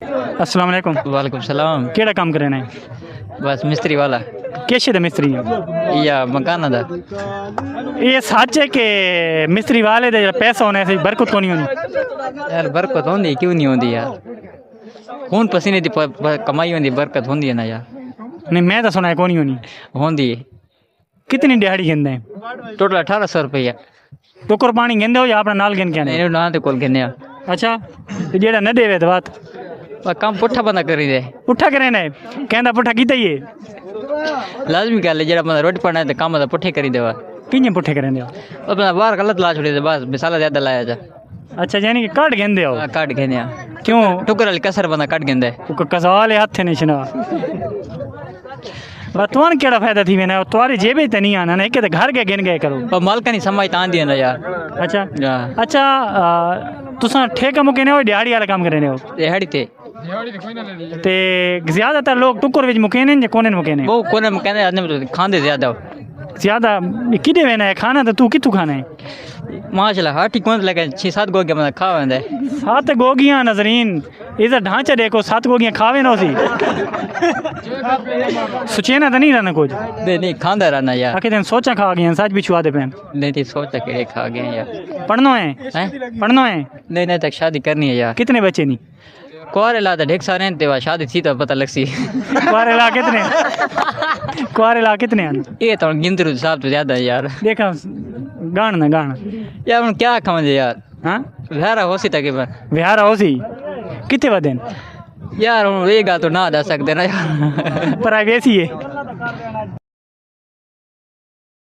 अस्सलाम वालेकुम। वालेकुम सलाम। केड़ा काम करे ने? बस मिस्त्री वाला किश दे मिस्त्री हो? या मकाना दा। ये सच है कि मिस्त्री वाले दे पैसा होने से बरकत कोनी होनी? यार बरकत होंदी क्यों नहीं होंदी यार, खून पसीने दी कमाई होंदी, बरकत होंदी है ना यार। नहीं मैं तो सुना है कोनी होनी। होंदी है। कितनी दिहाड़ी गिनते हैं? टोटल 1800 रुपया। टोकर पानी गिनते हो या अपना नाल गिन के आने? नहीं ना ते कोल गिनया। अच्छा ते जेड़ा न देवे तो बात काम पुट्ठा बंदा करी दे। पुट्ठा करे ने कहंदा पुट्ठा कीता ही है। लाजमी गल है, जेड़ा बंदा रोटी पाना है तो काम दा पुट्ठे करी देवा। कियां पुट्ठे करे ने? अपना बाहर गलत ला छोड़ी दे, बस मिसाला ज्यादा लाया जा। अच्छा यानी कि काट गिनदे हो? काट गिनया। क्यों? टुकर वाली कसर बंदा काट गिनदा है। कसाले हाथ नहीं छना तुआन केड़ा फायदा थी मैंने तुम्हारी जेबे ते नहीं आना ना, के घर के गिन गए करो। पर मालका नहीं समझ तान दिया ना यार। अच्छा अच्छा तुसा ठेका मुकेने हो दिहाड़ी वाला काम करने हो? दिहाड़ी ते ज्यादातर लोग टुकर विच मुकेने या कोने मुकेने? वो कोने में कहने खांदे ज्यादा हो। ज्यादा किदे वेना है खाना? तो तू कितू खाना है? माशाल्लाह हाँ ठीक कौन लगे 6-7 गोगियां मतलब खा वेंदा है। 7 गोगियां नजरीन इधर ढांचा देखो 7 गोगियां खावे ना उसी सुचेना तो नहीं रहना कुछ? नहीं खांदा रहना यार। आखिर दिन सोचा खा गया सच भी छुआ दे पेन। नहीं थी सोचा के खा गए यार। पढ़ना है? पढ़ना है? नहीं तक शादी करनी है यार। कितने बच्चे नहीं? कुआरे ला ढेक सारे देवा शादी थी तो पता लगसी। कुआरे ला कितने? कुआरे ला कितने हैं? ये तो गिनती साहब तो ज्यादा है यार। देखा गान ना गान यार हम क्या खावे यार। हाँ विहारा होसी तकरीबन। विहारा होसी कितने बदन यार हम ये गा तो ना जा सकते ना यार। प्राइवेसी है।